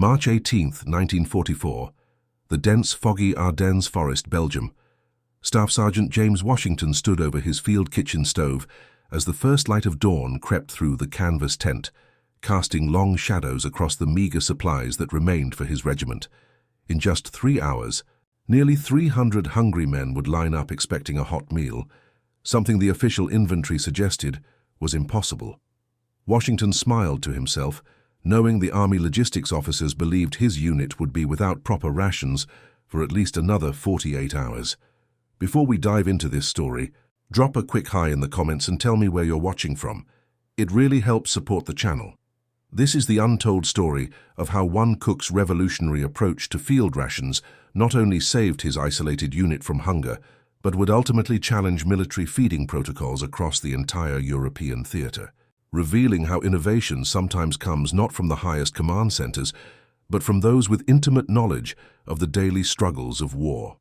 March 18, 1944. The dense, foggy Ardennes forest, Belgium. Staff Sergeant James Washington stood over his field kitchen stove as the first light of dawn crept through the canvas tent, casting long shadows across the meager supplies that remained for his regiment. In just 3 hours, nearly 300 hungry men would line up expecting a hot meal. Something the official inventory suggested was impossible. Washington smiled to himself, knowing the Army logistics officers believed his unit would be without proper rations for at least another 48 hours. Before we dive into this story, drop a quick hi in the comments and tell me where you're watching from. It really helps support the channel. This is the untold story of how one cook's revolutionary approach to field rations not only saved his isolated unit from hunger, but would ultimately challenge military feeding protocols across the entire European theater, revealing how innovation sometimes comes not from the highest command centers, but from those with intimate knowledge of the daily struggles of war.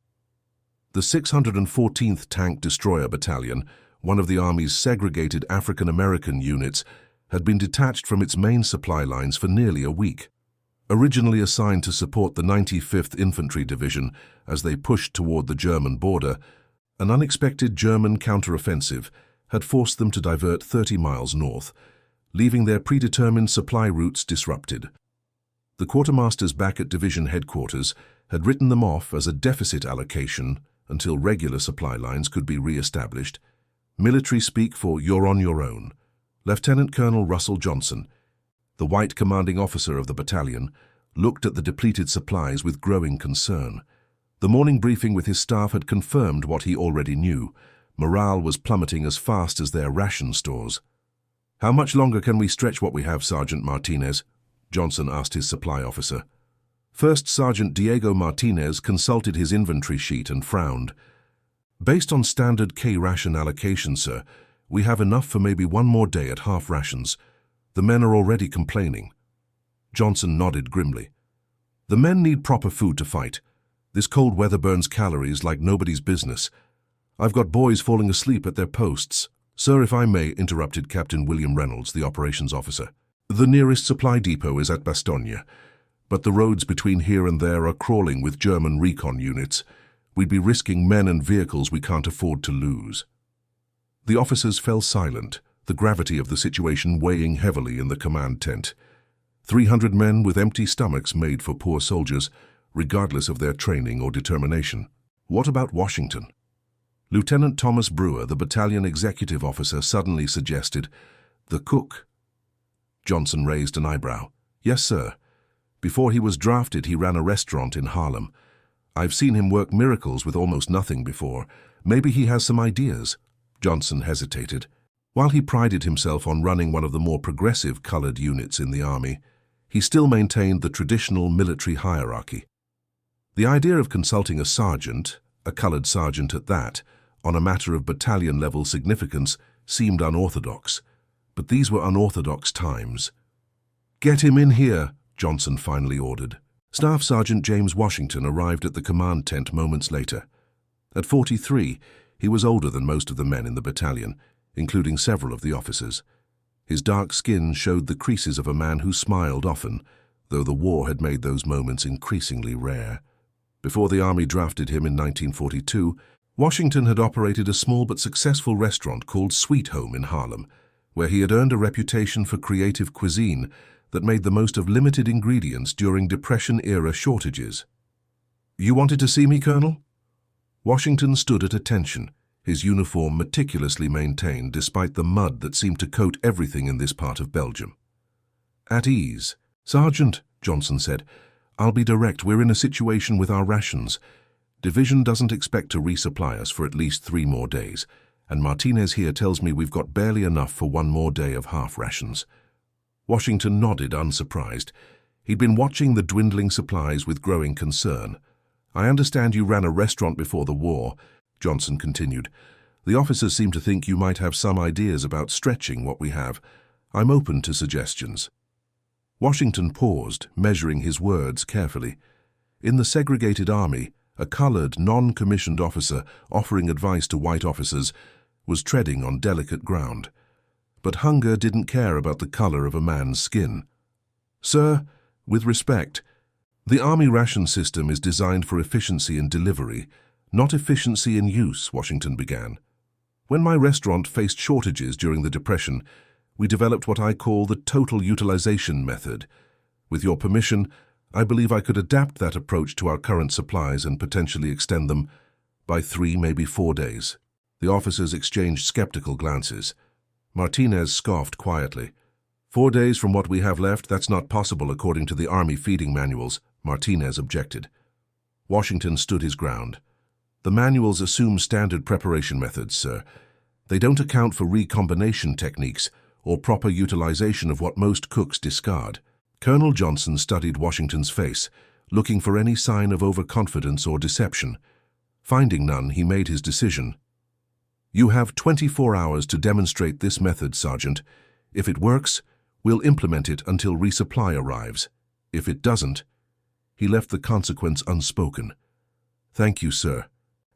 The 614th Tank Destroyer Battalion, one of the Army's segregated African-American units, had been detached from its main supply lines for nearly a week. Originally assigned to support the 95th Infantry Division as they pushed toward the German border, an unexpected German counteroffensive had forced them to divert 30 miles north, leaving their predetermined supply routes disrupted. The quartermasters back at division headquarters had written them off as a deficit allocation until regular supply lines could be re-established. Military speak for "you're on your own." Lieutenant Colonel Russell Johnson, the white commanding officer of the battalion, looked at the depleted supplies with growing concern. The morning briefing with his staff had confirmed what he already knew. Morale was plummeting as fast as their ration stores. "How much longer can we stretch what we have, Sergeant Martinez?" Johnson asked his supply officer. First Sergeant Diego Martinez consulted his inventory sheet and frowned. "Based on standard K-ration allocation, sir, we have enough for maybe one more day at half rations. The men are already complaining." Johnson nodded grimly. "The men need proper food to fight. This cold weather burns calories like nobody's business. I've got boys falling asleep at their posts." "Sir, if I may," interrupted Captain William Reynolds, the operations officer. "The nearest supply depot is at Bastogne, but the roads between here and there are crawling with German recon units. We'd be risking men and vehicles we can't afford to lose." The officers fell silent, the gravity of the situation weighing heavily in the command tent. 300 men with empty stomachs made for poor soldiers, regardless of their training or determination. What about Washington? Lieutenant Thomas Brewer, the battalion executive officer, suddenly suggested, "The cook." Johnson raised an eyebrow. "Yes, sir. Before he was drafted, he ran a restaurant in Harlem. I've seen him work miracles with almost nothing before. Maybe he has some ideas." Johnson hesitated. While he prided himself on running one of the more progressive colored units in the Army, he still maintained the traditional military hierarchy. The idea of consulting a sergeant, a colored sergeant at that, on a matter of battalion-level significance seemed unorthodox. But these were unorthodox times. "Get him in here," Johnson finally ordered. Staff Sergeant James Washington arrived at the command tent moments later. At 43, he was older than most of the men in the battalion, including several of the officers. His dark skin showed the creases of a man who smiled often, though the war had made those moments increasingly rare. Before the Army drafted him in 1942, Washington had operated a small but successful restaurant called Sweet Home in Harlem, where he had earned a reputation for creative cuisine that made the most of limited ingredients during Depression-era shortages. "You wanted to see me, Colonel?" Washington stood at attention, his uniform meticulously maintained despite the mud that seemed to coat everything in this part of Belgium. "At ease." "Sergeant," Johnson said, "I'll be direct. We're in a situation with our rations. Division doesn't expect to resupply us for at least 3 more days, and Martinez here tells me we've got barely enough for 1 more day of half rations." Washington nodded, unsurprised. He'd been watching the dwindling supplies with growing concern. "I understand you ran a restaurant before the war," Johnson continued. "The officers seem to think you might have some ideas about stretching what we have. I'm open to suggestions." Washington paused, measuring his words carefully. In the segregated Army, a colored, non-commissioned officer offering advice to white officers was treading on delicate ground. But hunger didn't care about the color of a man's skin. "Sir, with respect, The Army ration system is designed for efficiency in delivery, not efficiency in use, Washington began. When my restaurant faced shortages during the Depression, we developed what I call the total utilization method. With your permission, I believe I could adapt that approach to our current supplies and potentially extend them by 3, maybe 4 days. The officers exchanged skeptical glances. Martinez scoffed quietly. 4 days from what we have left, that's not possible according to the Army feeding manuals, Martinez objected. Washington stood his ground. The manuals assume standard preparation methods, sir. They don't account for recombination techniques or proper utilization of what most cooks discard. Colonel Johnson studied Washington's face, looking for any sign of overconfidence or deception. Finding none, he made his decision. You have 24 hours to demonstrate this method, Sergeant. If it works, we'll implement it until resupply arrives. If it doesn't, he left the consequence unspoken. Thank you, sir.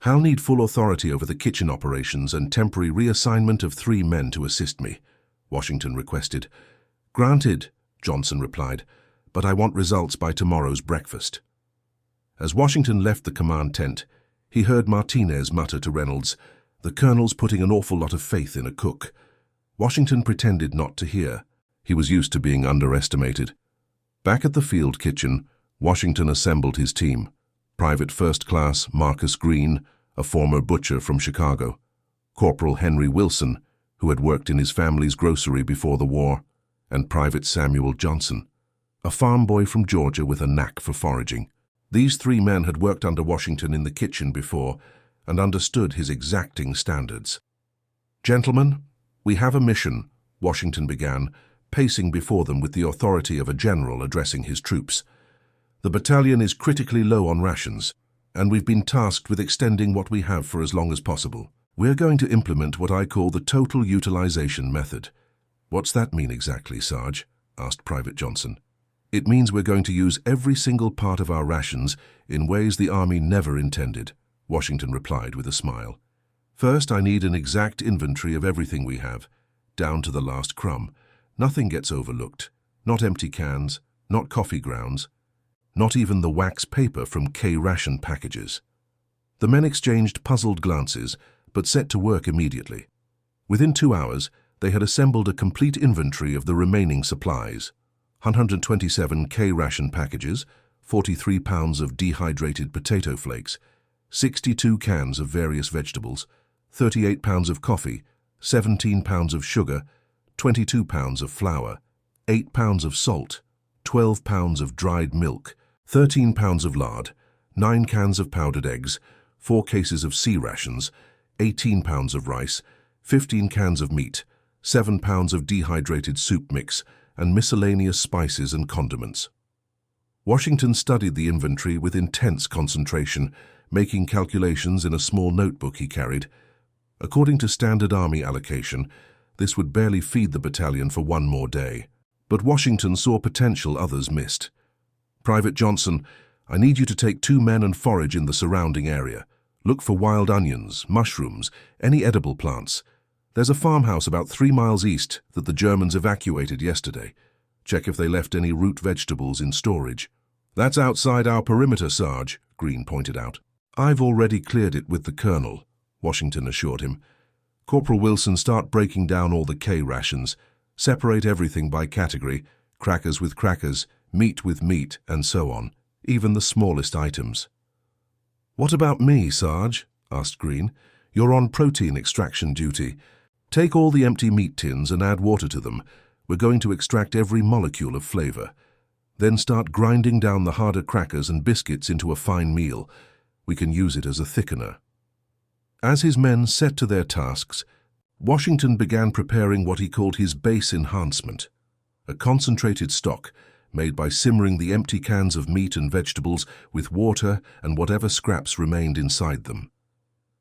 I'll need full authority over the kitchen operations and temporary reassignment of 3 men to assist me, Washington requested. Granted, Johnson replied, but I want results by tomorrow's breakfast. As Washington left the command tent, he heard Martinez mutter to Reynolds, "The colonel's putting an awful lot of faith in a cook." Washington pretended not to hear. He was used to being underestimated. Back at the field kitchen, Washington assembled his team. Private First Class Marcus Green, a former butcher from Chicago. Corporal Henry Wilson, who had worked in his family's grocery before the war, and Private Samuel Johnson, a farm boy from Georgia with a knack for foraging. These 3 men had worked under Washington in the kitchen before and understood his exacting standards. "Gentlemen, we have a mission," Washington began, pacing before them with the authority of a general addressing his troops. "The battalion is critically low on rations, and we've been tasked with extending what we have for as long as possible. We're going to implement what I call the total utilization method." "What's that mean exactly, Sarge?" asked Private Johnson. "It means we're going to use every single part of our rations in ways the Army never intended," Washington replied with a smile. "First, I need an exact inventory of everything we have, down to the last crumb. Nothing gets overlooked, not empty cans, not coffee grounds, not even the wax paper from Ration packages." The men exchanged puzzled glances, but set to work immediately. Within 2 hours, they had assembled a complete inventory of the remaining supplies. 127 Ration packages, 43 pounds of dehydrated potato flakes, 62 cans of various vegetables, 38 pounds of coffee, 17 pounds of sugar, 22 pounds of flour, 8 pounds of salt, 12 pounds of dried milk, 13 pounds of lard, 9 cans of powdered eggs, 4 cases of sea rations, 18 pounds of rice, 15 cans of meat, 7 pounds of dehydrated soup mix, and miscellaneous spices and condiments. Washington studied the inventory with intense concentration, making calculations in a small notebook he carried. According to standard Army allocation, this would barely feed the battalion for 1 more day. But Washington saw potential others missed. "Private Johnson, I need you to take 2 men and forage in the surrounding area. Look for wild onions, mushrooms, any edible plants. There's a farmhouse about 3 miles east that the Germans evacuated yesterday. Check if they left any root vegetables in storage." "That's outside our perimeter, Sarge," Green pointed out. "I've already cleared it with the colonel," Washington assured him. "Corporal Wilson, start breaking down all the K rations. Separate everything by category, crackers with crackers, meat with meat, and so on, even the smallest items." "What about me, Sarge?" asked Green. "You're on protein extraction duty. Take all the empty meat tins and add water to them. We're going to extract every molecule of flavor. Then start grinding down the harder crackers and biscuits into a fine meal. We can use it as a thickener." As his men set to their tasks, Washington began preparing what he called his base enhancement, a concentrated stock made by simmering the empty cans of meat and vegetables with water and whatever scraps remained inside them.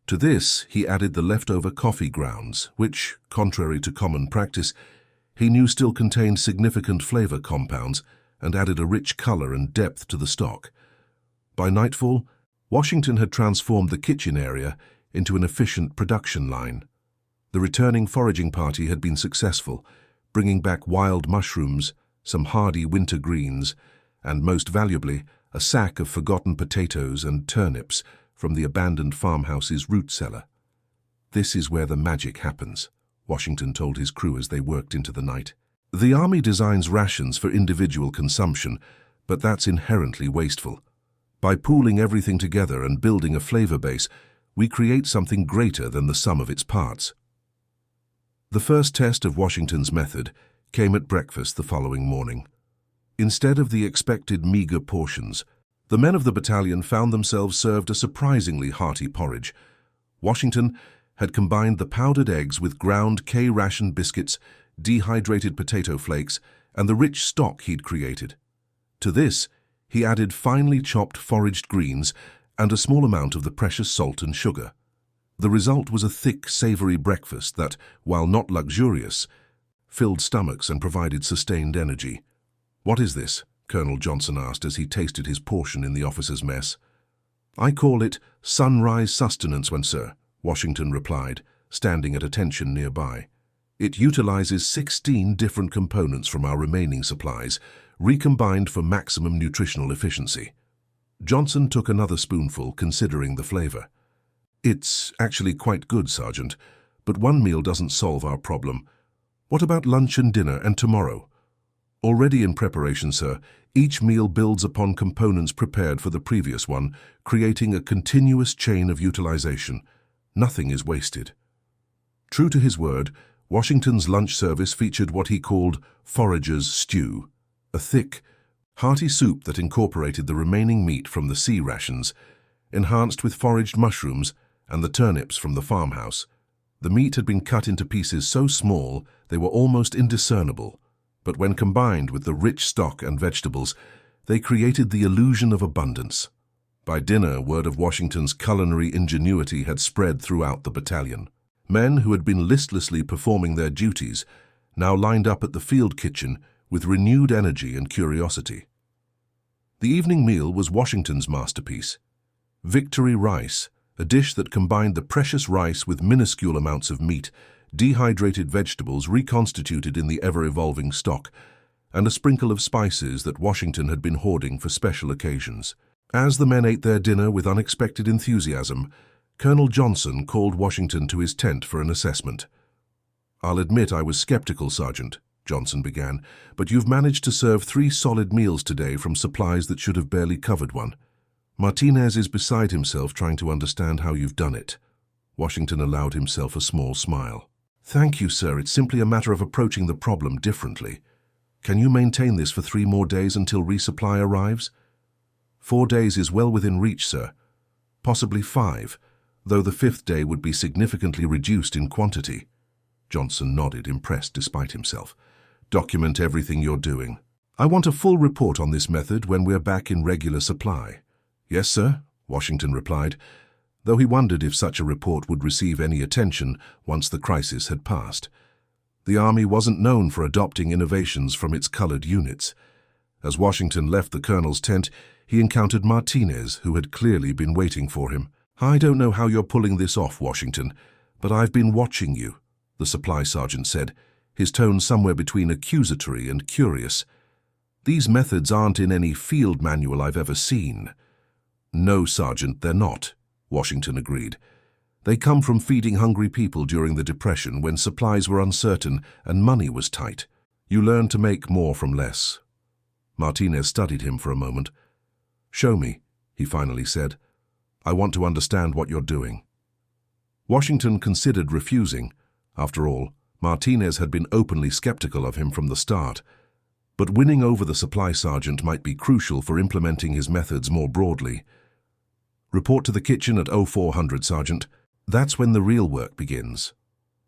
To this, he added the leftover coffee grounds, which, contrary to common practice, he knew still contained significant flavor compounds and added a rich color and depth to the stock. By nightfall, Washington had transformed the kitchen area into an efficient production line. The returning foraging party had been successful, bringing back wild mushrooms, some hardy winter greens, and most valuably, a sack of forgotten potatoes and turnips from the abandoned farmhouse's root cellar. "This is where the magic happens," Washington told his crew as they worked into the night. "The Army designs rations for individual consumption, but that's inherently wasteful. By pooling everything together and building a flavor base, we create something greater than the sum of its parts." The first test of Washington's method came at breakfast the following morning. Instead of the expected meager portions, the men of the battalion found themselves served a surprisingly hearty porridge. Washington had combined the powdered eggs with ground Ration biscuits, dehydrated potato flakes, and the rich stock he'd created. To this, he added finely chopped foraged greens and a small amount of the precious salt and sugar. The result was a thick, savory breakfast that, while not luxurious, filled stomachs and provided sustained energy. "What is this?" Colonel Johnson asked as he tasted his portion in the officers' mess. "I call it sunrise sustenance, sir," Washington replied, standing at attention nearby. "It utilizes 16 different components from our remaining supplies, recombined for maximum nutritional efficiency." Johnson took another spoonful, considering the flavor. "It's actually quite good, Sergeant, but one meal doesn't solve our problem. What about lunch and dinner and tomorrow?" "Already in preparation, sir. Each meal builds upon components prepared for the previous one, creating a continuous chain of utilization. Nothing is wasted." True to his word, Washington's lunch service featured what he called forager's stew, a thick, hearty soup that incorporated the remaining meat from the sea rations, enhanced with foraged mushrooms and the turnips from the farmhouse. The meat had been cut into pieces so small they were almost indiscernible, but when combined with the rich stock and vegetables, they created the illusion of abundance. By dinner, word of Washington's culinary ingenuity had spread throughout the battalion. Men who had been listlessly performing their duties now lined up at the field kitchen with renewed energy and curiosity. The evening meal was Washington's masterpiece. Victory rice, a dish that combined the precious rice with minuscule amounts of meat, dehydrated vegetables reconstituted in the ever-evolving stock, and a sprinkle of spices that Washington had been hoarding for special occasions. As the men ate their dinner with unexpected enthusiasm, Colonel Johnson called Washington to his tent for an assessment. "I'll admit I was skeptical, Sergeant," Johnson began, "but you've managed to serve 3 solid meals today from supplies that should have barely covered one. Martinez is beside himself trying to understand how you've done it." Washington allowed himself a small smile. "Thank you, sir. It's simply a matter of approaching the problem differently. Can you maintain this for 3 more days until resupply arrives?" 4 days is well within reach, sir. Possibly 5, though the 5th day would be significantly reduced in quantity. Johnson nodded, impressed despite himself. "Document everything you're doing. I want a full report on this method when we're back in regular supply." "Yes, sir," Washington replied, though he wondered if such a report would receive any attention once the crisis had passed. The Army wasn't known for adopting innovations from its colored units. As Washington left the colonel's tent, he encountered Martinez, who had clearly been waiting for him. "I don't know how you're pulling this off, Washington, but I've been watching you," the supply sergeant said, his tone somewhere between accusatory and curious. "These methods aren't in any field manual I've ever seen." "No, Sergeant, they're not," Washington agreed. "They come from feeding hungry people during the Depression when supplies were uncertain and money was tight. You learn to make more from less." Martinez studied him for a moment. "Show me," he finally said. "I want to understand what you're doing." Washington considered refusing. After all, Martinez had been openly skeptical of him from the start. But winning over the supply sergeant might be crucial for implementing his methods more broadly. "Report to the kitchen at 0400, Sergeant. That's when the real work begins."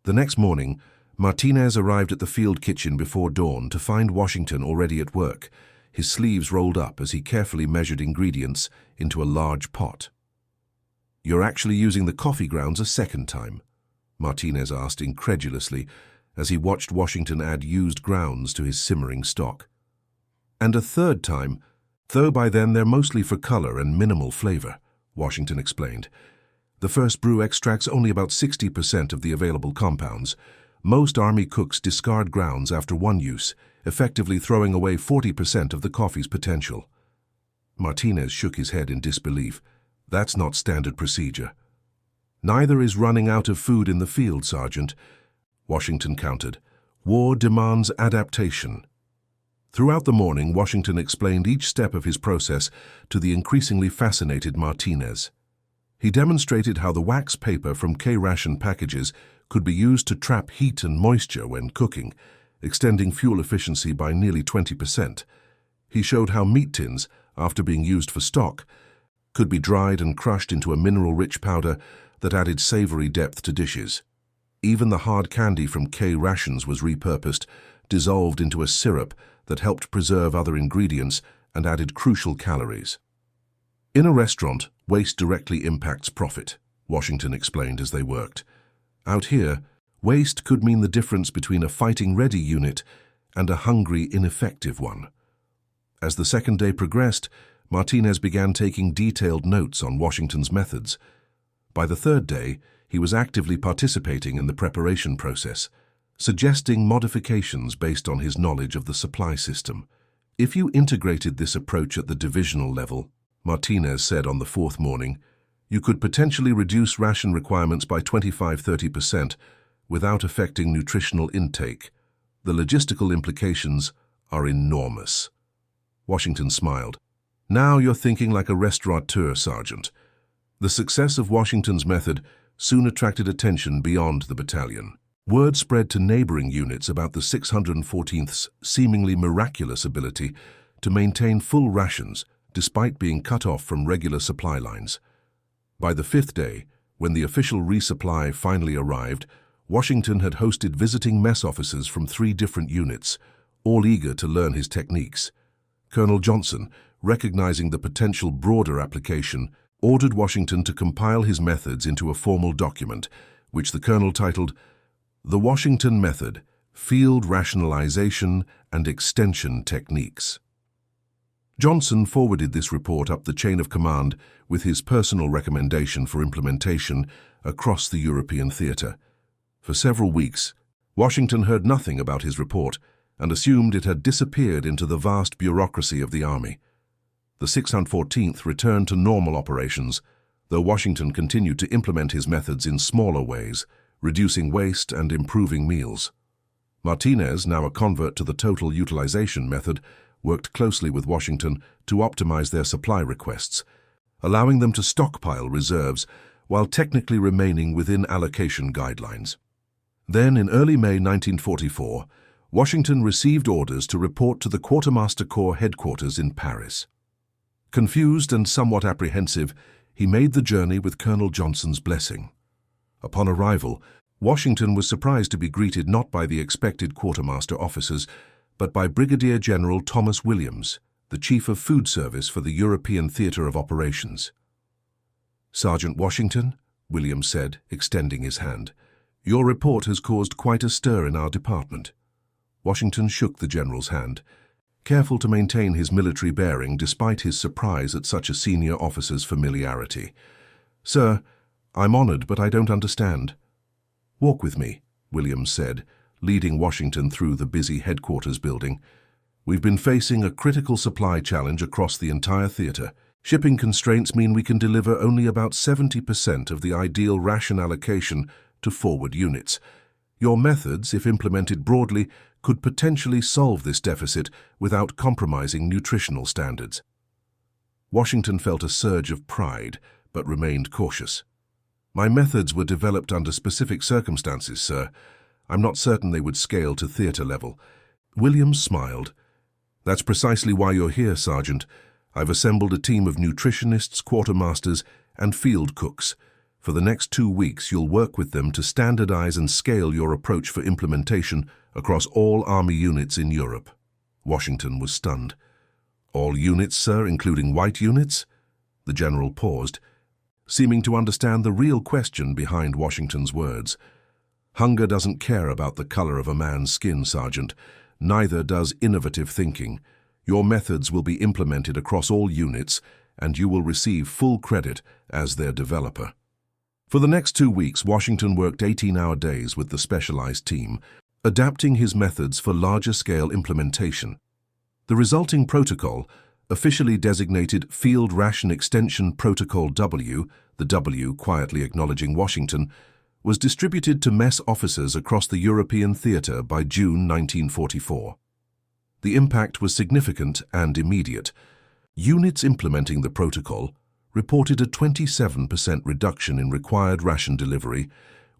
The next morning, Martinez arrived at the field kitchen before dawn to find Washington already at work, his sleeves rolled up as he carefully measured ingredients into a large pot. "You're actually using the coffee grounds a second time?" Martinez asked incredulously as he watched Washington add used grounds to his simmering stock. "And a third time, though by then they're mostly for color and minimal flavor," Washington explained. "The first brew extracts only about 60% of the available compounds. Most Army cooks discard grounds after one use, effectively throwing away 40% of the coffee's potential." Martinez shook his head in disbelief. That's not standard procedure. Neither is running out of food in the field, Sergeant, Washington countered. War demands adaptation. Throughout the morning, Washington explained each step of his process to the increasingly fascinated Martinez. He demonstrated how the wax paper from Ration packages could be used to trap heat and moisture when cooking, extending fuel efficiency by nearly 20%. He showed how meat tins, after being used for stock, could be dried and crushed into a mineral-rich powder that added savory depth to dishes. Even the hard candy from Rations was repurposed, dissolved into a syrup that helped preserve other ingredients and added crucial calories. In a restaurant, waste directly impacts profit, Washington explained as they worked. Out here, waste could mean the difference between a fighting-ready unit and a hungry, ineffective one. As the second day progressed, Martinez began taking detailed notes on Washington's methods. By the third day, he was actively participating in the preparation process, suggesting modifications based on his knowledge of the supply system. If you integrated this approach at the divisional level, Martinez said on the fourth morning, you could potentially reduce ration requirements by 25–30% without affecting nutritional intake. The logistical implications are enormous. Washington smiled. Now you're thinking like a restaurateur, Sergeant. The success of Washington's method soon attracted attention beyond the battalion. Word spread to neighboring units about the 614th's seemingly miraculous ability to maintain full rations despite being cut off from regular supply lines. By the fifth day, when the official resupply finally arrived, Washington had hosted visiting mess officers from 3 different units, all eager to learn his techniques. Colonel Johnson, recognizing the potential broader application, ordered Washington to compile his methods into a formal document, which the colonel titled The Washington Method, Field Rationalization and Extension Techniques. Johnson forwarded this report up the chain of command with his personal recommendation for implementation across the European theater. For several weeks, Washington heard nothing about his report and assumed it had disappeared into the vast bureaucracy of the army. The 614th returned to normal operations, though Washington continued to implement his methods in smaller ways, reducing waste and improving meals. Martinez, now a convert to the total utilization method, worked closely with Washington to optimize their supply requests, allowing them to stockpile reserves while technically remaining within allocation guidelines. Then, in early May 1944, Washington received orders to report to the Quartermaster Corps headquarters in Paris. Confused and somewhat apprehensive, he made the journey with Colonel Johnson's blessing. Upon arrival, Washington was surprised to be greeted not by the expected quartermaster officers, but by Brigadier General Thomas Williams, the Chief of Food Service for the European Theatre of Operations. Sergeant Washington, Williams said, extending his hand, your report has caused quite a stir in our department. Washington shook the general's hand, careful to maintain his military bearing despite his surprise at such a senior officer's familiarity. Sir, I'm honored, but I don't understand. Walk with me, Williams said, leading Washington through the busy headquarters building. We've been facing a critical supply challenge across the entire theater. Shipping constraints mean we can deliver only about 70% of the ideal ration allocation to forward units. Your methods, if implemented broadly, could potentially solve this deficit without compromising nutritional standards. Washington felt a surge of pride, but remained cautious. My methods were developed under specific circumstances, sir. I'm not certain they would scale to theater level. Williams smiled. That's precisely why you're here, Sergeant. I've assembled a team of nutritionists, quartermasters, and field cooks. For the next 2 weeks, you'll work with them to standardize and scale your approach for implementation across all Army units in Europe. Washington was stunned. All units, sir, including white units? The general paused, seeming to understand the real question behind Washington's words. Hunger doesn't care about the color of a man's skin, Sergeant. Neither does innovative thinking. Your methods will be implemented across all units, and you will receive full credit as their developer. For the next 2 weeks, Washington worked 18-hour days with the specialized team, adapting his methods for larger-scale implementation. The resulting protocol, Officially designated Field Ration Extension Protocol W, the W quietly acknowledging Washington, was distributed to mess officers across the European theater by June 1944. The impact was significant and immediate. Units implementing the protocol reported a 27% reduction in required ration delivery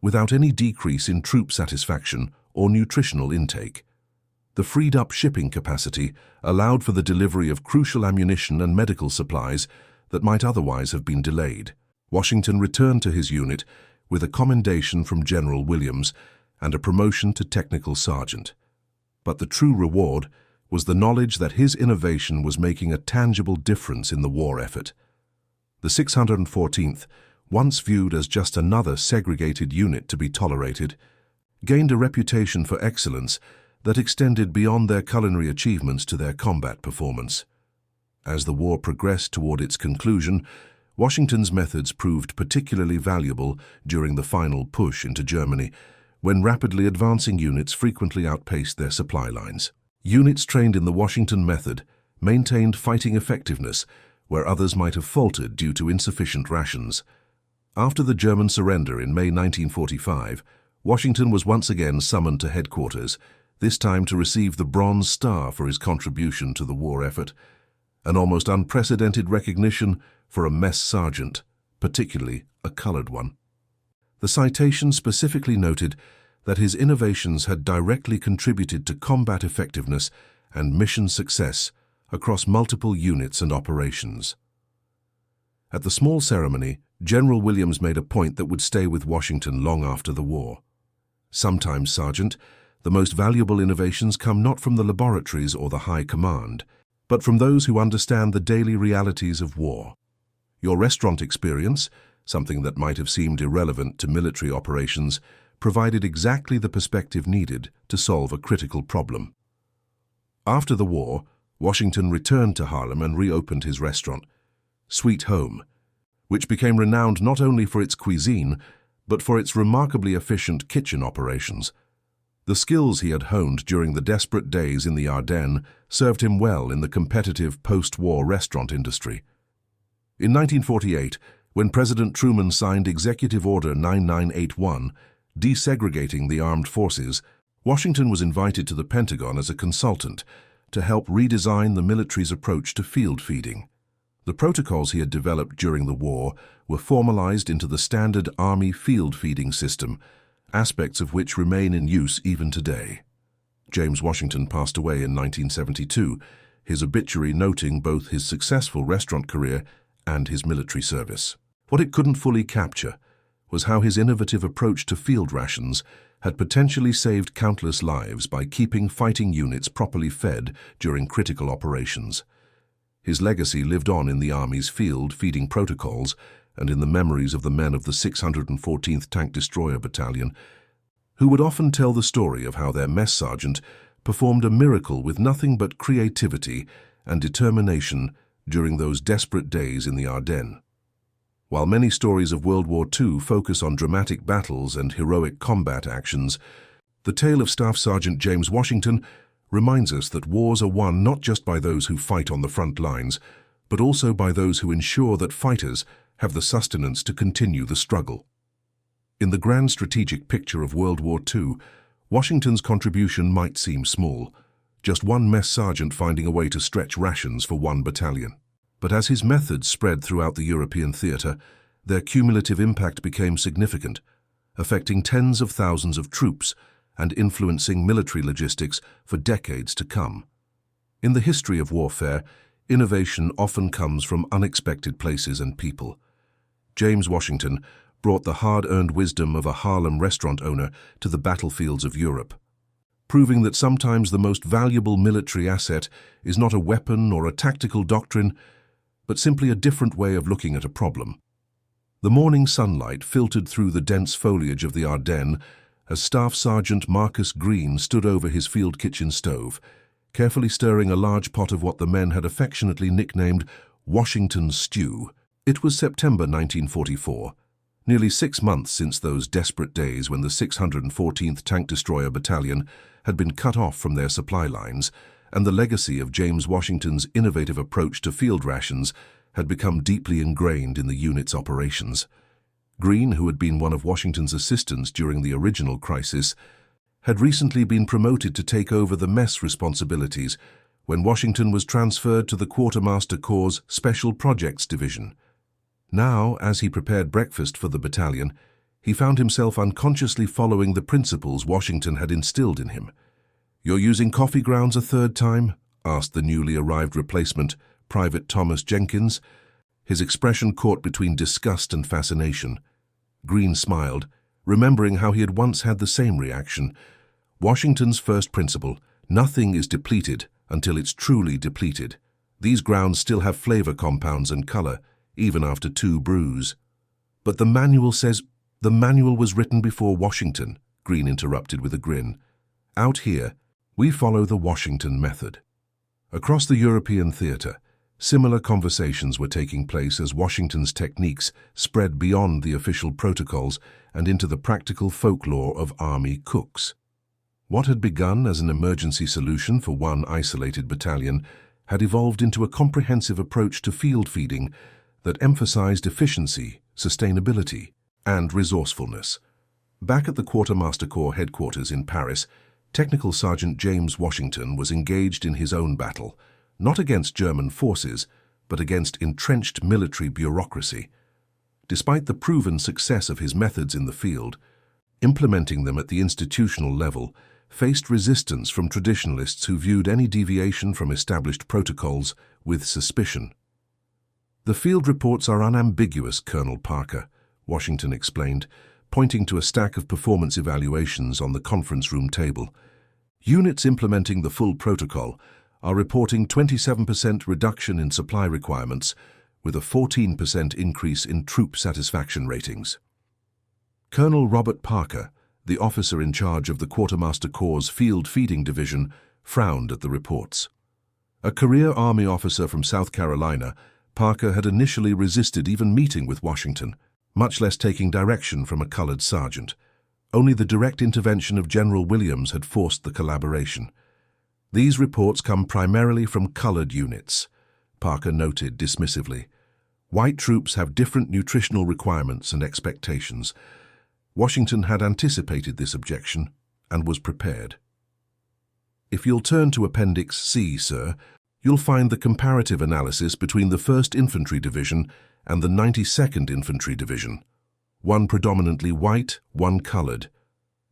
without any decrease in troop satisfaction or nutritional intake. The freed-up shipping capacity allowed for the delivery of crucial ammunition and medical supplies that might otherwise have been delayed. Washington returned to his unit with a commendation from General Williams and a promotion to technical sergeant. But the true reward was the knowledge that his innovation was making a tangible difference in the war effort. The 614th, once viewed as just another segregated unit to be tolerated, gained a reputation for excellence that extended beyond their culinary achievements to their combat performance. As the war progressed toward its conclusion, Washington's methods proved particularly valuable during the final push into Germany, when rapidly advancing units frequently outpaced their supply lines. Units trained in the Washington method maintained fighting effectiveness where others might have faltered due to insufficient rations. After the German surrender in May 1945, Washington was once again summoned to headquarters, this time to receive the Bronze Star for his contribution to the war effort, an almost unprecedented recognition for a mess sergeant, particularly a colored one. The citation specifically noted that his innovations had directly contributed to combat effectiveness and mission success across multiple units and operations. At the small ceremony, General Williams made a point that would stay with Washington long after the war. "Sometimes, Sergeant, the most valuable innovations come not from the laboratories or the high command, but from those who understand the daily realities of war. Your restaurant experience, something that might have seemed irrelevant to military operations, provided exactly the perspective needed to solve a critical problem." After the war, Washington returned to Harlem and reopened his restaurant, Sweet Home, which became renowned not only for its cuisine, but for its remarkably efficient kitchen operations. The skills he had honed during the desperate days in the Ardennes served him well in the competitive post-war restaurant industry. In 1948, when President Truman signed Executive Order 9981, desegregating the armed forces, Washington was invited to the Pentagon as a consultant to help redesign the military's approach to field feeding. The protocols he had developed during the war were formalized into the standard Army field feeding system, aspects of which remain in use even today. James Washington passed away in 1972, his obituary noting both his successful restaurant career and his military service. What it couldn't fully capture was how his innovative approach to field rations had potentially saved countless lives by keeping fighting units properly fed during critical operations. His legacy lived on in the Army's field feeding protocols and in the memories of the men of the 614th Tank Destroyer Battalion, who would often tell the story of how their mess sergeant performed a miracle with nothing but creativity and determination during those desperate days in the Ardennes. While many stories of World War II focus on dramatic battles and heroic combat actions, the tale of Staff Sergeant James Washington reminds us that wars are won not just by those who fight on the front lines, but also by those who ensure that fighters have the sustenance to continue the struggle. In the grand strategic picture of World War II, Washington's contribution might seem small, just one mess sergeant finding a way to stretch rations for one battalion. But as his methods spread throughout the European theater, their cumulative impact became significant, affecting tens of thousands of troops and influencing military logistics for decades to come. In the history of warfare, innovation often comes from unexpected places and people. James Washington brought the hard-earned wisdom of a Harlem restaurant owner to the battlefields of Europe, proving that sometimes the most valuable military asset is not a weapon or a tactical doctrine, but simply a different way of looking at a problem. The morning sunlight filtered through the dense foliage of the Ardennes as Staff Sergeant Marcus Green stood over his field kitchen stove, carefully stirring a large pot of what the men had affectionately nicknamed Washington stew. It was September 1944, nearly 6 months since those desperate days when the 614th Tank Destroyer Battalion had been cut off from their supply lines and the legacy of James Washington's innovative approach to field rations had become deeply ingrained in the unit's operations. Greene, who had been one of Washington's assistants during the original crisis, had recently been promoted to take over the mess responsibilities when Washington was transferred to the Quartermaster Corps' Special Projects Division. Now, as he prepared breakfast for the battalion, he found himself unconsciously following the principles Washington had instilled in him. "You're using coffee grounds a third time?" asked the newly arrived replacement, Private Thomas Jenkins, his expression caught between disgust and fascination. Greene smiled, remembering how he had once had the same reaction. Washington's first principle: nothing is depleted until it's truly depleted. These grounds still have flavor compounds and color, even after 2 brews. "But the manual says—" "The manual was written before Washington," Greene interrupted with a grin. "Out here, we follow the Washington method." Across the European theater, similar conversations were taking place as Washington's techniques spread beyond the official protocols and into the practical folklore of army cooks. What had begun as an emergency solution for one isolated battalion had evolved into a comprehensive approach to field feeding that emphasized efficiency, sustainability, and resourcefulness. Back at the Quartermaster Corps headquarters in Paris, Technical Sergeant James Washington was engaged in his own battle, not against German forces, but against entrenched military bureaucracy. Despite the proven success of his methods in the field, implementing them at the institutional level faced resistance from traditionalists who viewed any deviation from established protocols with suspicion. "The field reports are unambiguous, Colonel Parker," Washington explained, pointing to a stack of performance evaluations on the conference room table. "Units implementing the full protocol are reporting 27% reduction in supply requirements, with a 14% increase in troop satisfaction ratings." Colonel Robert Parker, the officer in charge of the Quartermaster Corps' Field Feeding Division, frowned at the reports. A career Army officer from South Carolina, Parker had initially resisted even meeting with Washington, much less taking direction from a colored sergeant. Only the direct intervention of General Williams had forced the collaboration. "These reports come primarily from colored units," Parker noted dismissively. "White troops have different nutritional requirements and expectations." Washington had anticipated this objection and was prepared. "If you'll turn to Appendix C, sir, you'll find the comparative analysis between the 1st Infantry Division and the 92nd Infantry Division. One predominantly white, one colored.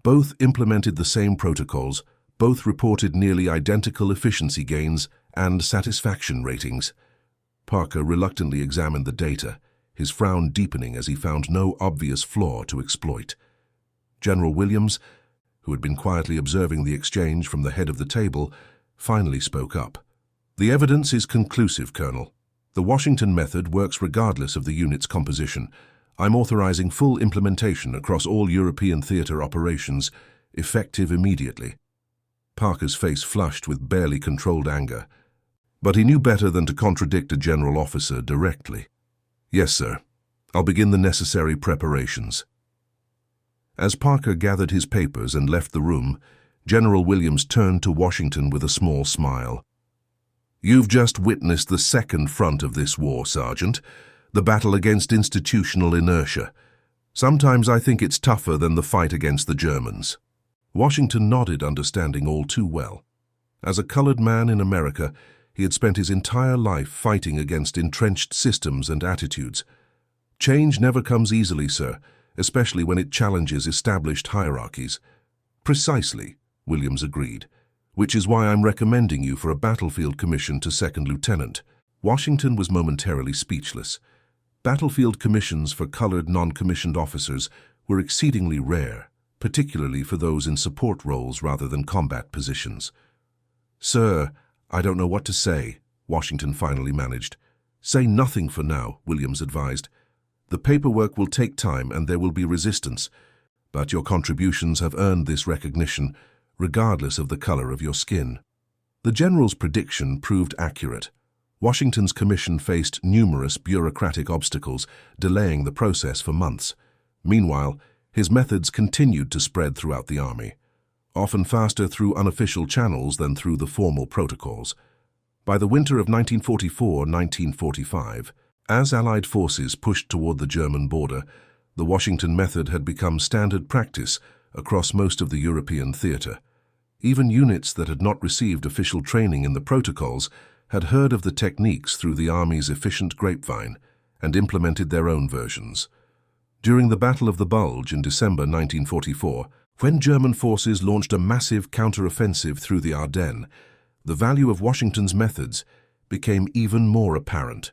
Both implemented the same protocols, both reported nearly identical efficiency gains and satisfaction ratings." Parker reluctantly examined the data, his frown deepening as he found no obvious flaw to exploit. General Williams, who had been quietly observing the exchange from the head of the table, finally spoke up. "The evidence is conclusive, Colonel. The Washington method works regardless of the unit's composition. I'm authorizing full implementation across all European theater operations, effective immediately." Parker's face flushed with barely controlled anger, but he knew better than to contradict a general officer directly. "Yes, sir. I'll begin the necessary preparations." As Parker gathered his papers and left the room, General Williams turned to Washington with a small smile. "You've just witnessed the second front of this war, Sergeant, the battle against institutional inertia. Sometimes I think it's tougher than the fight against the Germans." Washington nodded, understanding all too well. As a colored man in America, he had spent his entire life fighting against entrenched systems and attitudes. "Change never comes easily, sir, especially when it challenges established hierarchies." "Precisely," Williams agreed, "which is why I'm recommending you for a battlefield commission to second lieutenant." Washington was momentarily speechless. Battlefield commissions for colored non-commissioned officers were exceedingly rare, particularly for those in support roles rather than combat positions. "Sir, I don't know what to say," Washington finally managed. "Say nothing for now," Williams advised. "The paperwork will take time and there will be resistance, but your contributions have earned this recognition, regardless of the color of your skin." The general's prediction proved accurate. Washington's commission faced numerous bureaucratic obstacles, delaying the process for months. Meanwhile, his methods continued to spread throughout the army. often faster through unofficial channels than through the formal protocols. By the winter of 1944-1945, as Allied forces pushed toward the German border, the Washington method had become standard practice across most of the European theater. Even units that had not received official training in the protocols had heard of the techniques through the Army's efficient grapevine and implemented their own versions. During the Battle of the Bulge in December 1944, when German forces launched a massive counter-offensive through the Ardennes, the value of Washington's methods became even more apparent.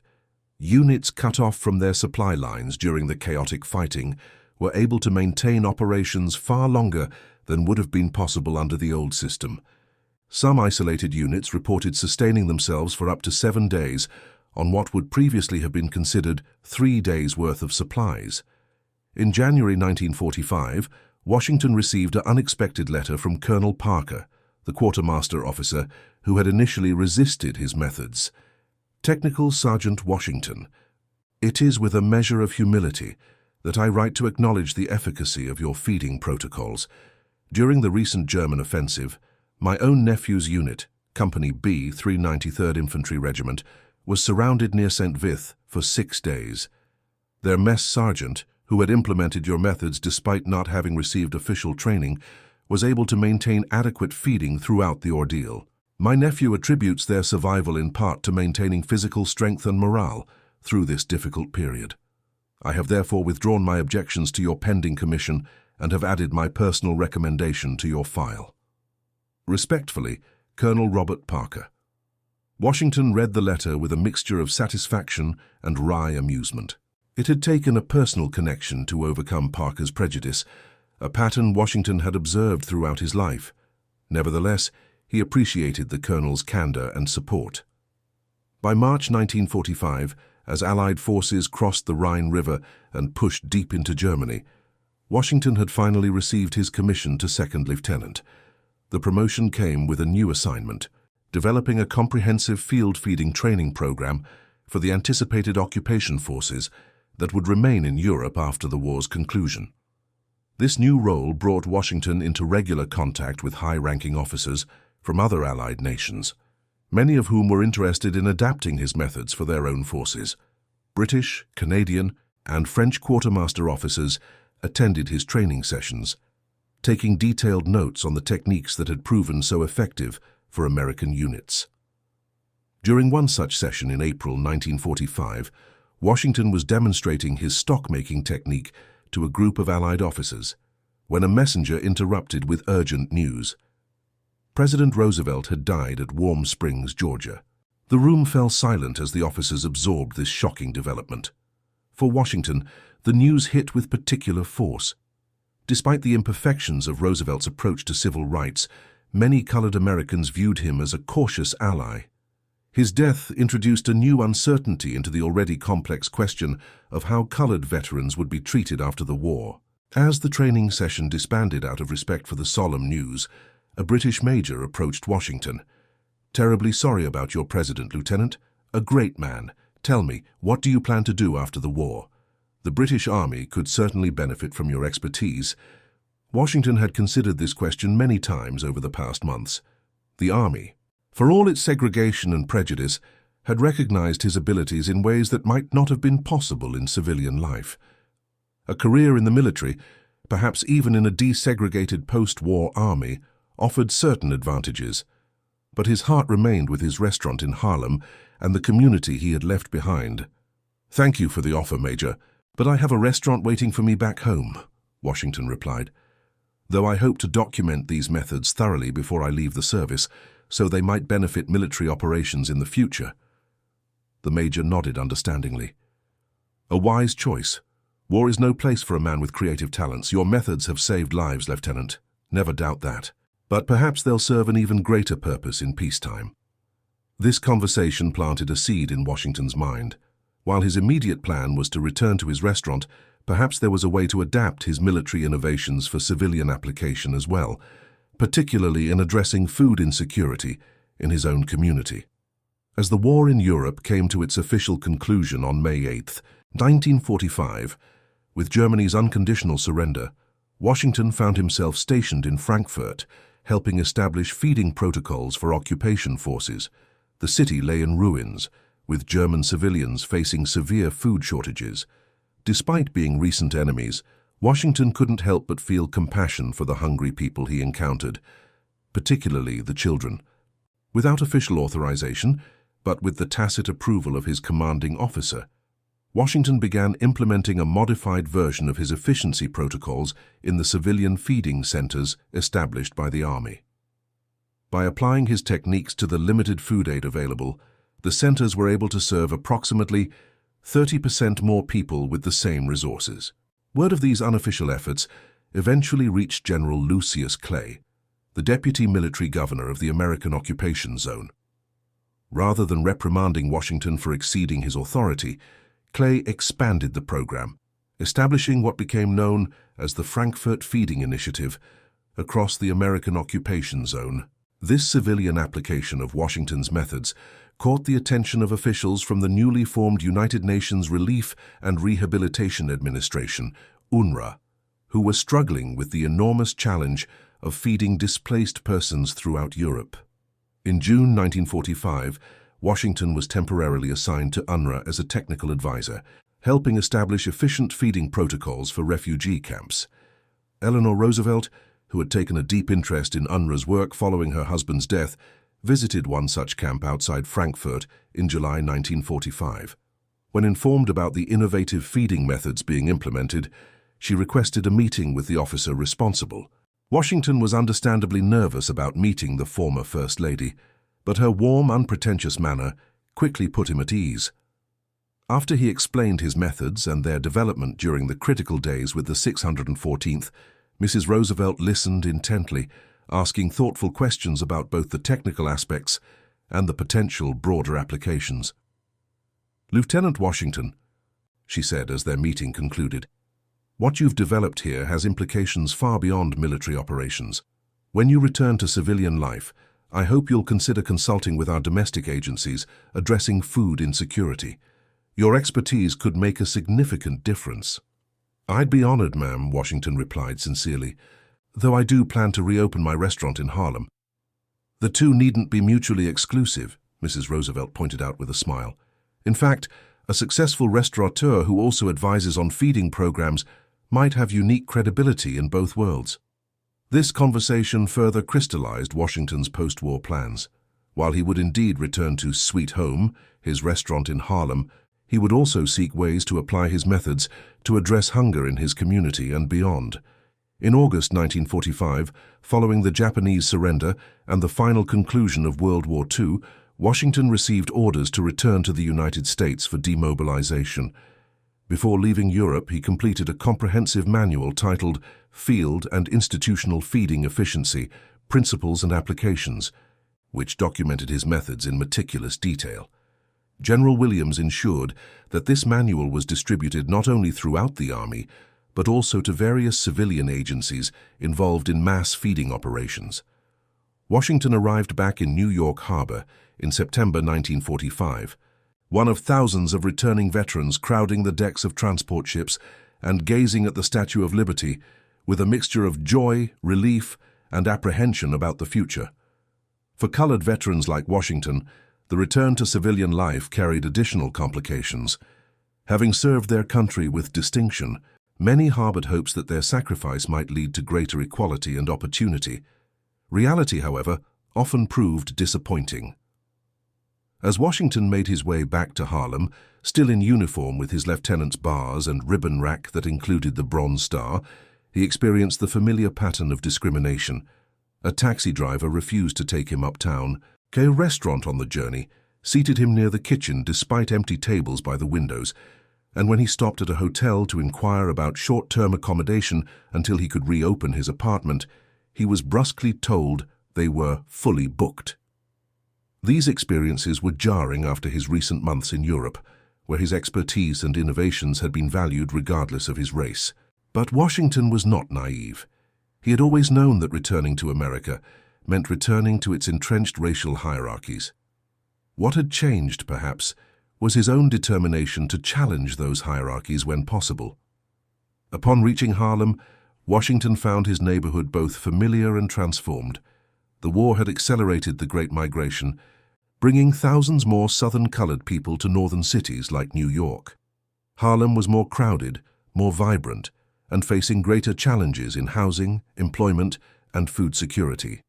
Units cut off from their supply lines during the chaotic fighting were able to maintain operations far longer than would have been possible under the old system. Some isolated units reported sustaining themselves for up to 7 days on what would previously have been considered 3 days' worth of supplies. In January 1945, Washington received an unexpected letter from Colonel Parker, the quartermaster officer who had initially resisted his methods. Technical Sergeant Washington, it is with a measure of humility that I write to acknowledge the efficacy of your feeding protocols. During the recent German offensive, my own nephew's unit, Company B, 393rd Infantry Regiment, was surrounded near St. Vith for 6 days. Their mess sergeant, who had implemented your methods despite not having received official training, was able to maintain adequate feeding throughout the ordeal. My nephew attributes their survival in part to maintaining physical strength and morale through this difficult period. I have therefore withdrawn my objections to your pending commission and have added my personal recommendation to your file. Respectfully, Colonel Robert Parker. Washington read the letter with a mixture of satisfaction and wry amusement. It had taken a personal connection to overcome Parker's prejudice, a pattern Washington had observed throughout his life. Nevertheless, he appreciated the colonel's candor and support. By March 1945, as Allied forces crossed the Rhine River and pushed deep into Germany, Washington had finally received his commission to second lieutenant. The promotion came with a new assignment, developing a comprehensive field-feeding training program for the anticipated occupation forces that would remain in Europe after the war's conclusion. This new role brought Washington into regular contact with high-ranking officers from other Allied nations, many of whom were interested in adapting his methods for their own forces. British, Canadian, and French quartermaster officers attended his training sessions, taking detailed notes on the techniques that had proven so effective for American units. During one such session in April 1945, Washington was demonstrating his stock-making technique to a group of Allied officers when a messenger interrupted with urgent news. President Roosevelt had died at Warm Springs, Georgia. The room fell silent as the officers absorbed this shocking development. For Washington, the news hit with particular force. Despite the imperfections of Roosevelt's approach to civil rights, many colored Americans viewed him as a cautious ally. His death introduced a new uncertainty into the already complex question of how colored veterans would be treated after the war. As the training session disbanded out of respect for the solemn news, a British major approached Washington. "Terribly sorry about your president, Lieutenant. A great man. Tell me, what do you plan to do after the war? The British Army could certainly benefit from your expertise." Washington had considered this question many times over the past months. The Army, for all its segregation and prejudice, had recognized his abilities in ways that might not have been possible in civilian life. A career in the military, perhaps even in a desegregated post-war army, offered certain advantages, but his heart remained with his restaurant in Harlem and the community he had left behind. "Thank you for the offer, Major, but I have a restaurant waiting for me back home," Washington replied. "Though I hope to document these methods thoroughly before I leave the service, so they might benefit military operations in the future." The Major nodded understandingly. "A wise choice. War is no place for a man with creative talents. Your methods have saved lives, Lieutenant. Never doubt that. But perhaps they'll serve an even greater purpose in peacetime." This conversation planted a seed in Washington's mind. While his immediate plan was to return to his restaurant, perhaps there was a way to adapt his military innovations for civilian application as well, particularly in addressing food insecurity in his own community. As the war in Europe came to its official conclusion on May 8, 1945, with Germany's unconditional surrender, Washington found himself stationed in Frankfurt, helping establish feeding protocols for occupation forces. The city lay in ruins, with German civilians facing severe food shortages. Despite being recent enemies, Washington couldn't help but feel compassion for the hungry people he encountered, particularly the children. Without official authorization, but with the tacit approval of his commanding officer, Washington began implementing a modified version of his efficiency protocols in the civilian feeding centers established by the Army. By applying his techniques to the limited food aid available, the centers were able to serve approximately 30% more people with the same resources. Word of these unofficial efforts eventually reached General Lucius Clay, the deputy military governor of the American occupation zone. Rather than reprimanding Washington for exceeding his authority, Clay expanded the program, establishing what became known as the Frankfurt Feeding Initiative across the American occupation zone. This civilian application of Washington's methods caught the attention of officials from the newly formed United Nations Relief and Rehabilitation Administration, UNRWA, who were struggling with the enormous challenge of feeding displaced persons throughout Europe. In June 1945, Washington was temporarily assigned to UNRWA as a technical advisor, helping establish efficient feeding protocols for refugee camps. Eleanor Roosevelt, who had taken a deep interest in UNRWA's work following her husband's death, visited one such camp outside Frankfurt in July 1945. When informed about the innovative feeding methods being implemented, she requested a meeting with the officer responsible. Washington was understandably nervous about meeting the former First Lady, but her warm, unpretentious manner quickly put him at ease. After he explained his methods and their development during the critical days with the 614th, Mrs. Roosevelt listened intently, asking thoughtful questions about both the technical aspects and the potential broader applications. "Lieutenant Washington," she said as their meeting concluded, "what you've developed here has implications far beyond military operations. When you return to civilian life, I hope you'll consider consulting with our domestic agencies addressing food insecurity. Your expertise could make a significant difference." "I'd be honored, ma'am," Washington replied sincerely, "though I do plan to reopen my restaurant in Harlem." "The two needn't be mutually exclusive," Mrs. Roosevelt pointed out with a smile. "In fact, a successful restaurateur who also advises on feeding programs might have unique credibility in both worlds." This conversation further crystallized Washington's post-war plans. While he would indeed return to Sweet Home, his restaurant in Harlem, he would also seek ways to apply his methods to address hunger in his community and beyond. In August 1945, following the Japanese surrender and the final conclusion of World War II, Washington received orders to return to the United States for demobilization. Before leaving Europe, he completed a comprehensive manual titled Field and Institutional Feeding Efficiency, Principles and Applications, which documented his methods in meticulous detail. General Williams ensured that this manual was distributed not only throughout the Army, but also to various civilian agencies involved in mass feeding operations. Washington arrived back in New York Harbor in September 1945, one of thousands of returning veterans crowding the decks of transport ships and gazing at the Statue of Liberty with a mixture of joy, relief, and apprehension about the future. For colored veterans like Washington, the return to civilian life carried additional complications. Having served their country with distinction, many harbored hopes that their sacrifice might lead to greater equality and opportunity. Reality, however, often proved disappointing. As Washington made his way back to Harlem, still in uniform with his lieutenant's bars and ribbon rack that included the Bronze Star, he experienced the familiar pattern of discrimination. A taxi driver refused to take him uptown. A restaurant on the journey seated him near the kitchen despite empty tables by the windows, and when he stopped at a hotel to inquire about short-term accommodation until he could reopen his apartment, he was brusquely told they were fully booked. These experiences were jarring after his recent months in Europe, where his expertise and innovations had been valued regardless of his race. But Washington was not naive. He had always known that returning to America meant returning to its entrenched racial hierarchies. What had changed, perhaps, was his own determination to challenge those hierarchies when possible. Upon reaching Harlem, Washington found his neighborhood both familiar and transformed. The war had accelerated the Great Migration, bringing thousands more Southern-colored people to northern cities like New York. Harlem was more crowded, more vibrant, and facing greater challenges in housing, employment, and food security.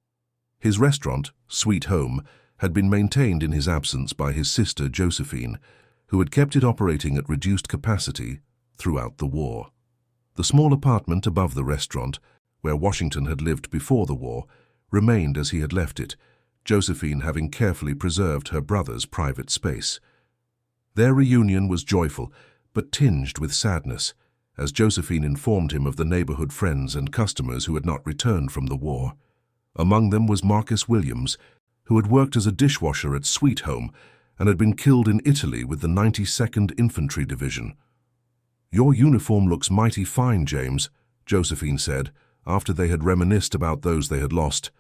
His restaurant, Sweet Home, had been maintained in his absence by his sister Josephine, who had kept it operating at reduced capacity throughout the war. The small apartment above the restaurant, where Washington had lived before the war, remained as he had left it, Josephine having carefully preserved her brother's private space. Their reunion was joyful, but tinged with sadness, as Josephine informed him of the neighborhood friends and customers who had not returned from the war. Among them was Marcus Williams, who had worked as a dishwasher at Sweet Home and had been killed in Italy with the 92nd Infantry Division. "Your uniform looks mighty fine, James," Josephine said, after they had reminisced about those they had lost.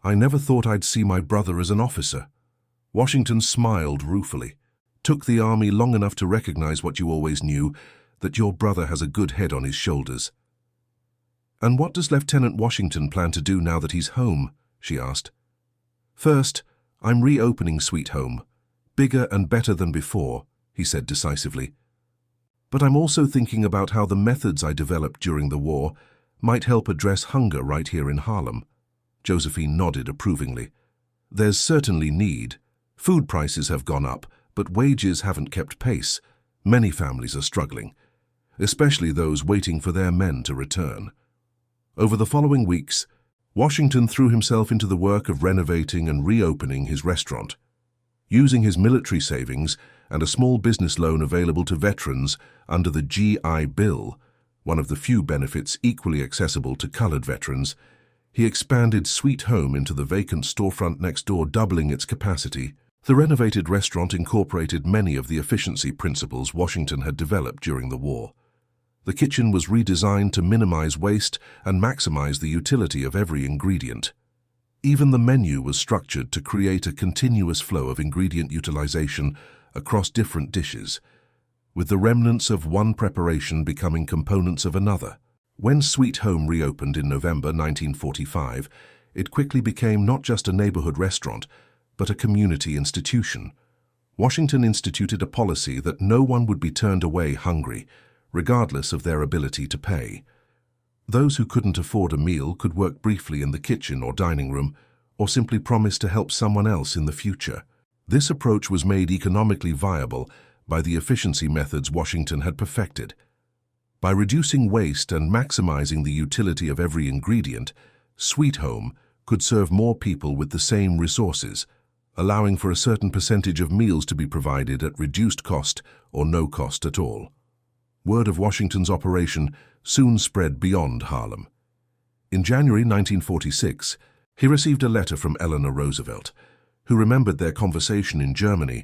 "I never thought I'd see my brother as an officer." Washington smiled ruefully. "Took the army long enough to recognize what you always knew, that your brother has a good head on his shoulders." "And what does Lieutenant Washington plan to do now that he's home?" she asked. "First, I'm reopening Sweet Home. Bigger and better than before," he said decisively. "But I'm also thinking about how the methods I developed during the war might help address hunger right here in Harlem." Josephine nodded approvingly. "There's certainly need. Food prices have gone up, but wages haven't kept pace. Many families are struggling, especially those waiting for their men to return." Over the following weeks, Washington threw himself into the work of renovating and reopening his restaurant. Using his military savings and a small business loan available to veterans under the GI Bill, one of the few benefits equally accessible to colored veterans, he expanded Sweet Home into the vacant storefront next door, doubling its capacity. The renovated restaurant incorporated many of the efficiency principles Washington had developed during the war. The kitchen was redesigned to minimize waste and maximize the utility of every ingredient. Even the menu was structured to create a continuous flow of ingredient utilization across different dishes, with the remnants of one preparation becoming components of another. When Sweet Home reopened in November 1945, it quickly became not just a neighborhood restaurant, but a community institution. Washington instituted a policy that no one would be turned away hungry, regardless of their ability to pay. Those who couldn't afford a meal could work briefly in the kitchen or dining room, or simply promise to help someone else in the future. This approach was made economically viable by the efficiency methods Washington had perfected. By reducing waste and maximizing the utility of every ingredient, Sweet Home could serve more people with the same resources, allowing for a certain percentage of meals to be provided at reduced cost or no cost at all. Word of Washington's operation soon spread beyond Harlem. In January 1946, he received a letter from Eleanor Roosevelt, who remembered their conversation in Germany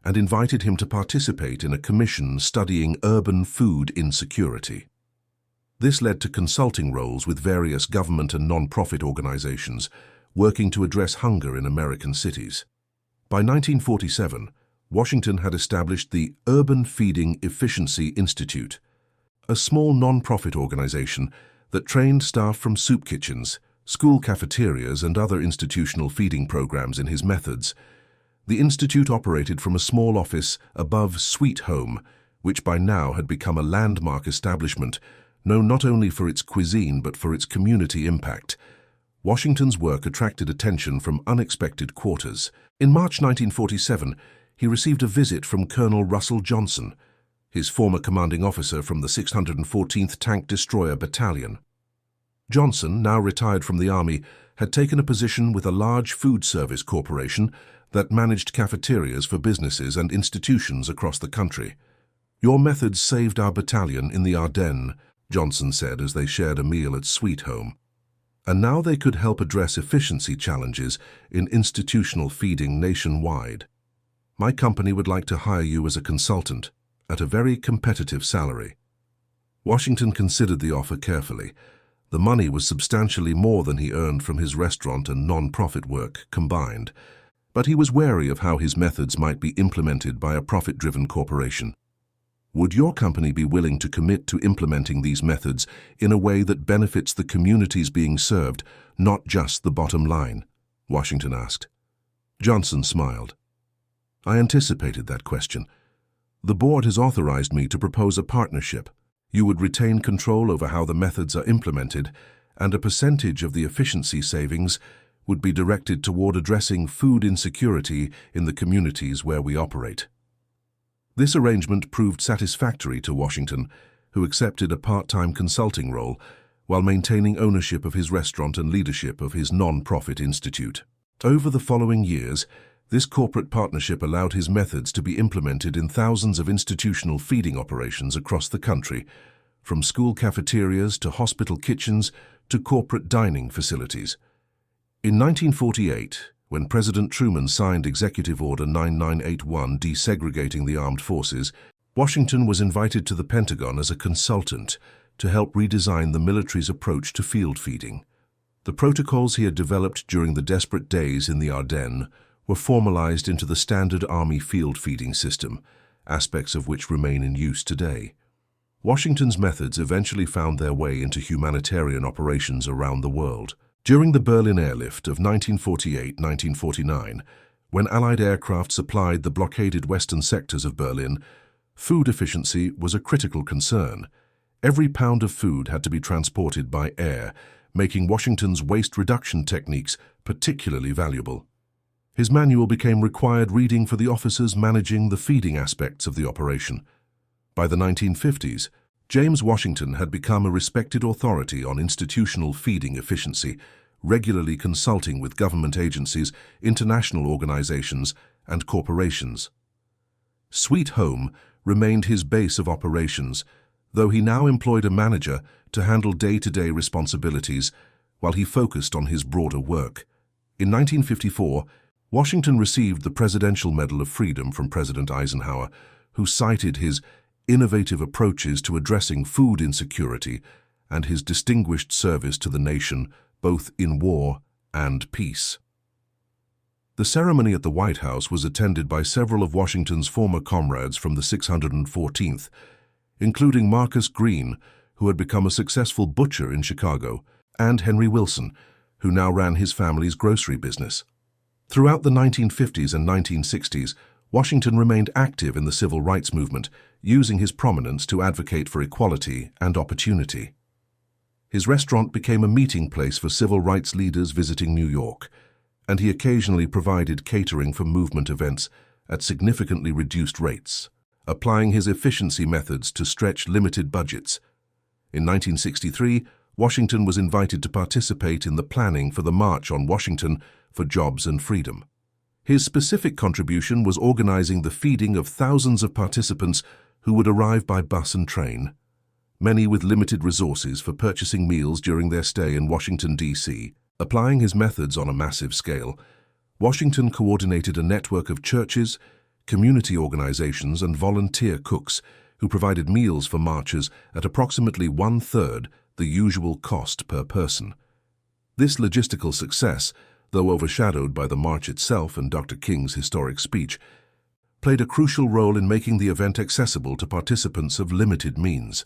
and invited him to participate in a commission studying urban food insecurity. This led to consulting roles with various government and non-profit organizations working to address hunger in American cities. By 1947, Washington had established the Urban Feeding Efficiency Institute, a small non-profit organization that trained staff from soup kitchens, school cafeterias, and other institutional feeding programs in his methods. The institute operated from a small office above Sweet Home, which by now had become a landmark establishment, known not only for its cuisine but for its community impact. Washington's work attracted attention from unexpected quarters. In March 1947, he received a visit from Colonel Russell Johnson, his former commanding officer from the 614th Tank Destroyer Battalion. Johnson, now retired from the Army, had taken a position with a large food service corporation that managed cafeterias for businesses and institutions across the country. "Your methods saved our battalion in the Ardennes," Johnson said as they shared a meal at Sweet Home. "And now they could help address efficiency challenges in institutional feeding nationwide. My company would like to hire you as a consultant at a very competitive salary." Washington considered the offer carefully. The money was substantially more than he earned from his restaurant and non-profit work combined, but he was wary of how his methods might be implemented by a profit-driven corporation. "Would your company be willing to commit to implementing these methods in a way that benefits the communities being served, not just the bottom line?" Washington asked. Johnson smiled. I anticipated that question. The board has authorized me to propose a partnership. You would retain control over how the methods are implemented, and a percentage of the efficiency savings would be directed toward addressing food insecurity in the communities where we operate. This arrangement proved satisfactory to Washington, who accepted a part-time consulting role while maintaining ownership of his restaurant and leadership of his non-profit institute. Over the following years, this corporate partnership allowed his methods to be implemented in thousands of institutional feeding operations across the country, from school cafeterias to hospital kitchens to corporate dining facilities. In 1948, when President Truman signed Executive Order 9981 desegregating the armed forces, Washington was invited to the Pentagon as a consultant to help redesign the military's approach to field feeding. The protocols he had developed during the desperate days in the Ardennes were formalized into the standard Army field feeding system, aspects of which remain in use today. Washington's methods eventually found their way into humanitarian operations around the world. During the Berlin airlift of 1948-1949, when Allied aircraft supplied the blockaded western sectors of Berlin, food efficiency was a critical concern. Every pound of food had to be transported by air, making Washington's waste reduction techniques particularly valuable. His manual became required reading for the officers managing the feeding aspects of the operation. By the 1950s, James Washington had become a respected authority on institutional feeding efficiency, regularly consulting with government agencies, international organizations, and corporations. Sweet Home remained his base of operations, though he now employed a manager to handle day-to-day responsibilities while he focused on his broader work. In 1954, Washington received the Presidential Medal of Freedom from President Eisenhower, who cited his innovative approaches to addressing food insecurity and his distinguished service to the nation, both in war and peace. The ceremony at the White House was attended by several of Washington's former comrades from the 614th, including Marcus Green, who had become a successful butcher in Chicago, and Henry Wilson, who now ran his family's grocery business. Throughout the 1950s and 1960s, Washington remained active in the civil rights movement, using his prominence to advocate for equality and opportunity. His restaurant became a meeting place for civil rights leaders visiting New York, and he occasionally provided catering for movement events at significantly reduced rates, applying his efficiency methods to stretch limited budgets. In 1963, Washington was invited to participate in the planning for the March on Washington for Jobs and Freedom. His specific contribution was organizing the feeding of thousands of participants who would arrive by bus and train, many with limited resources for purchasing meals during their stay in Washington, D.C. Applying his methods on a massive scale, Washington coordinated a network of churches, community organizations, and volunteer cooks who provided meals for marchers at approximately one-third the usual cost per person. This logistical success, though overshadowed by the march itself and Dr. King's historic speech, played a crucial role in making the event accessible to participants of limited means.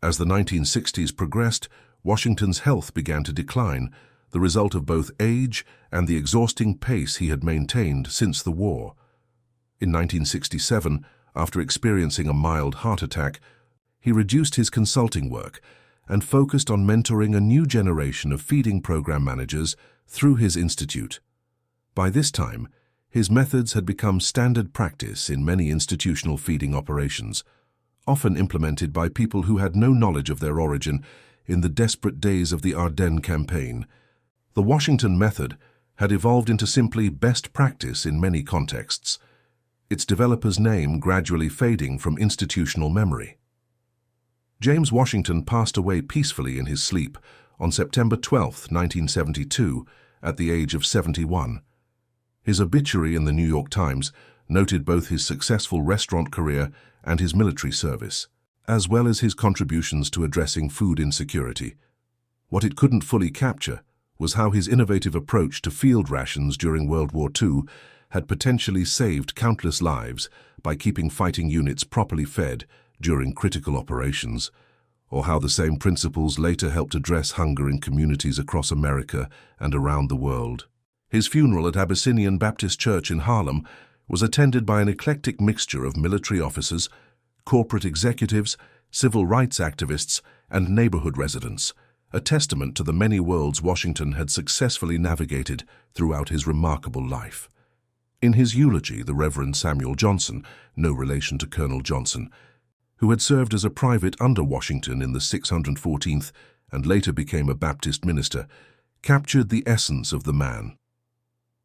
As the 1960s progressed, Washington's health began to decline, the result of both age and the exhausting pace he had maintained since the war. In 1967, after experiencing a mild heart attack, he reduced his consulting work and focused on mentoring a new generation of feeding program managers through his institute. By this time, his methods had become standard practice in many institutional feeding operations, often implemented by people who had no knowledge of their origin in the desperate days of the Ardennes campaign. The Washington method had evolved into simply best practice in many contexts, its developer's name gradually fading from institutional memory. James Washington passed away peacefully in his sleep on September 12, 1972, at the age of 71. His obituary in the New York Times noted both his successful restaurant career and his military service, as well as his contributions to addressing food insecurity. What it couldn't fully capture was how his innovative approach to field rations during World War II had potentially saved countless lives by keeping fighting units properly fed during critical operations, or how the same principles later helped address hunger in communities across America and around the world. His funeral at Abyssinian Baptist Church in Harlem was attended by an eclectic mixture of military officers, corporate executives, civil rights activists, and neighborhood residents, a testament to the many worlds Washington had successfully navigated throughout his remarkable life. In his eulogy, the Reverend Samuel Johnson, no relation to Colonel Johnson, who had served as a private under Washington in the 614th and later became a Baptist minister, captured the essence of the man.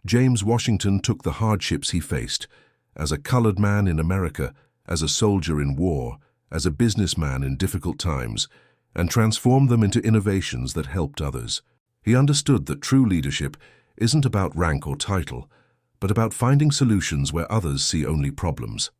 James Washington took the hardships he faced, as a colored man in America, as a soldier in war, as a businessman in difficult times, and transformed them into innovations that helped others. He understood that true leadership isn't about rank or title, but about finding solutions where others see only problems.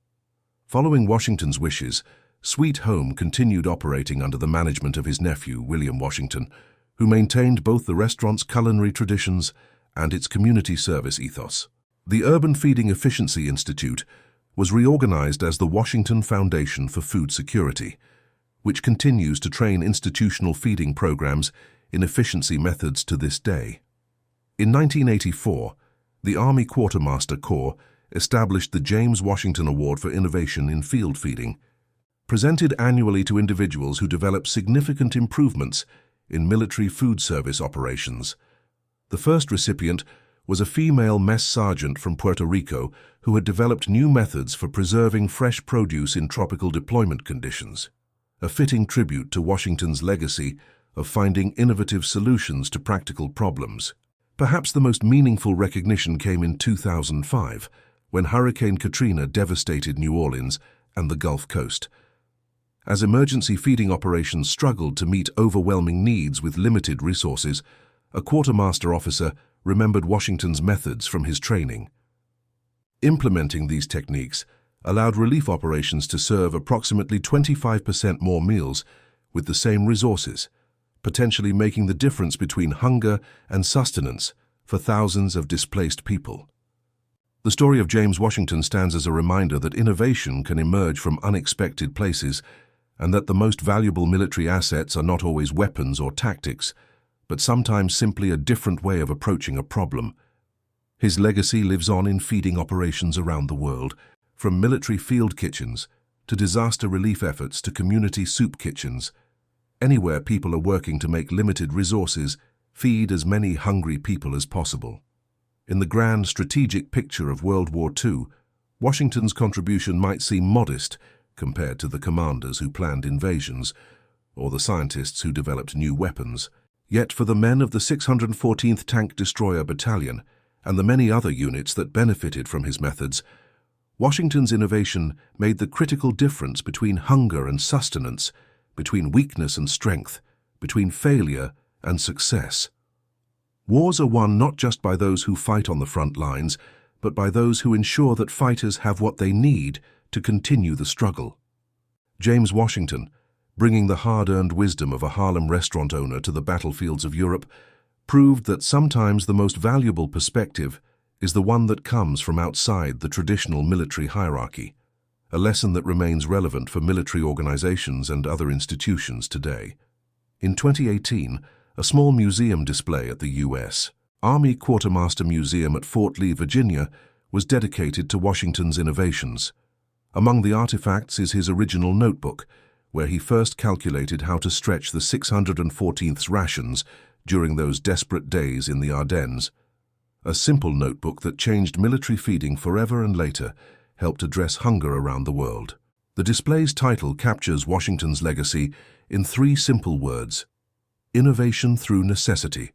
Following Washington's wishes, Sweet Home continued operating under the management of his nephew, William Washington, who maintained both the restaurant's culinary traditions and its community service ethos. The Urban Feeding Efficiency Institute was reorganized as the Washington Foundation for Food Security, which continues to train institutional feeding programs in efficiency methods to this day. In 1984, the Army Quartermaster Corps established the James Washington Award for Innovation in Field Feeding, presented annually to individuals who developed significant improvements in military food service operations. The first recipient was a female mess sergeant from Puerto Rico who had developed new methods for preserving fresh produce in tropical deployment conditions, a fitting tribute to Washington's legacy of finding innovative solutions to practical problems. Perhaps the most meaningful recognition came in 2005, when Hurricane Katrina devastated New Orleans and the Gulf Coast. As emergency feeding operations struggled to meet overwhelming needs with limited resources, a quartermaster officer remembered Washington's methods from his training. Implementing these techniques allowed relief operations to serve approximately 25% more meals with the same resources, potentially making the difference between hunger and sustenance for thousands of displaced people. The story of James Washington stands as a reminder that innovation can emerge from unexpected places and that the most valuable military assets are not always weapons or tactics, but sometimes simply a different way of approaching a problem. His legacy lives on in feeding operations around the world, from military field kitchens to disaster relief efforts to community soup kitchens. Anywhere people are working to make limited resources feed as many hungry people as possible. In the grand strategic picture of World War II, Washington's contribution might seem modest compared to the commanders who planned invasions or the scientists who developed new weapons. Yet for the men of the 614th Tank Destroyer Battalion and the many other units that benefited from his methods, Washington's innovation made the critical difference between hunger and sustenance, between weakness and strength, between failure and success. Wars are won not just by those who fight on the front lines, but by those who ensure that fighters have what they need to continue the struggle. James Washington, bringing the hard-earned wisdom of a Harlem restaurant owner to the battlefields of Europe, proved that sometimes the most valuable perspective is the one that comes from outside the traditional military hierarchy, a lesson that remains relevant for military organizations and other institutions today. In 2018, a small museum display at the U.S. Army Quartermaster Museum at Fort Lee, Virginia, was dedicated to Washington's innovations. Among the artifacts is his original notebook, where he first calculated how to stretch the 614th's rations during those desperate days in the Ardennes. A simple notebook that changed military feeding forever and later helped address hunger around the world. The display's title captures Washington's legacy in 3 simple words: innovation through necessity.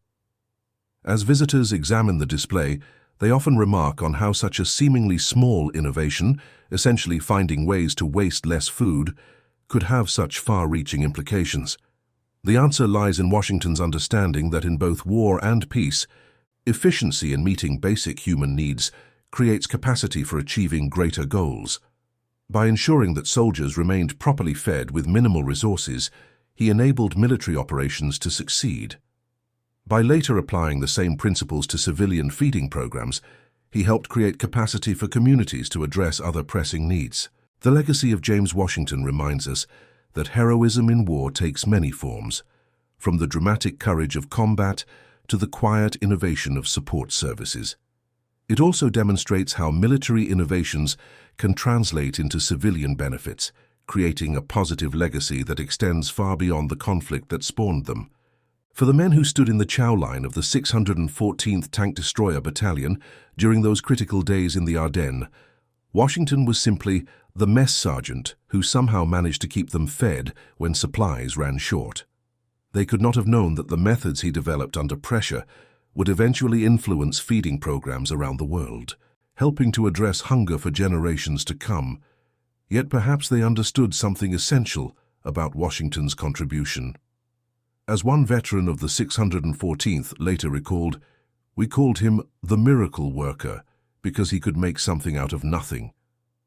As visitors examine the display, they often remark on how such a seemingly small innovation, essentially finding ways to waste less food, could have such far-reaching implications. The answer lies in Washington's understanding that in both war and peace, efficiency in meeting basic human needs creates capacity for achieving greater goals. By ensuring that soldiers remained properly fed with minimal resources, he enabled military operations to succeed. By later applying the same principles to civilian feeding programs, he helped create capacity for communities to address other pressing needs. The legacy of James Washington reminds us that heroism in war takes many forms, from the dramatic courage of combat to the quiet innovation of support services. It also demonstrates how military innovations can translate into civilian benefits, creating a positive legacy that extends far beyond the conflict that spawned them. For the men who stood in the chow line of the 614th Tank Destroyer Battalion during those critical days in the Ardennes, Washington was simply the mess sergeant who somehow managed to keep them fed when supplies ran short. They could not have known that the methods he developed under pressure would eventually influence feeding programs around the world, helping to address hunger for generations to come. Yet perhaps they understood something essential about Washington's contribution. As one veteran of the 614th later recalled, "We called him the miracle worker because he could make something out of nothing."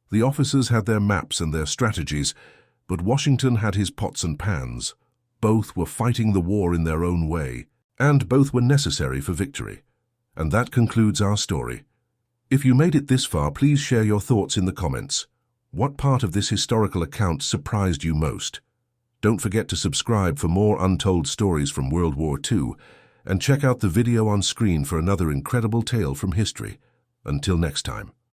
The officers had their maps and their strategies, but Washington had his pots and pans. Both were fighting the war in their own way, and both were necessary for victory. And that concludes our story. If you made it this far, please share your thoughts in the comments. What part of this historical account surprised you most? Don't forget to subscribe for more untold stories from World War II, and check out the video on screen for another incredible tale from history. Until next time.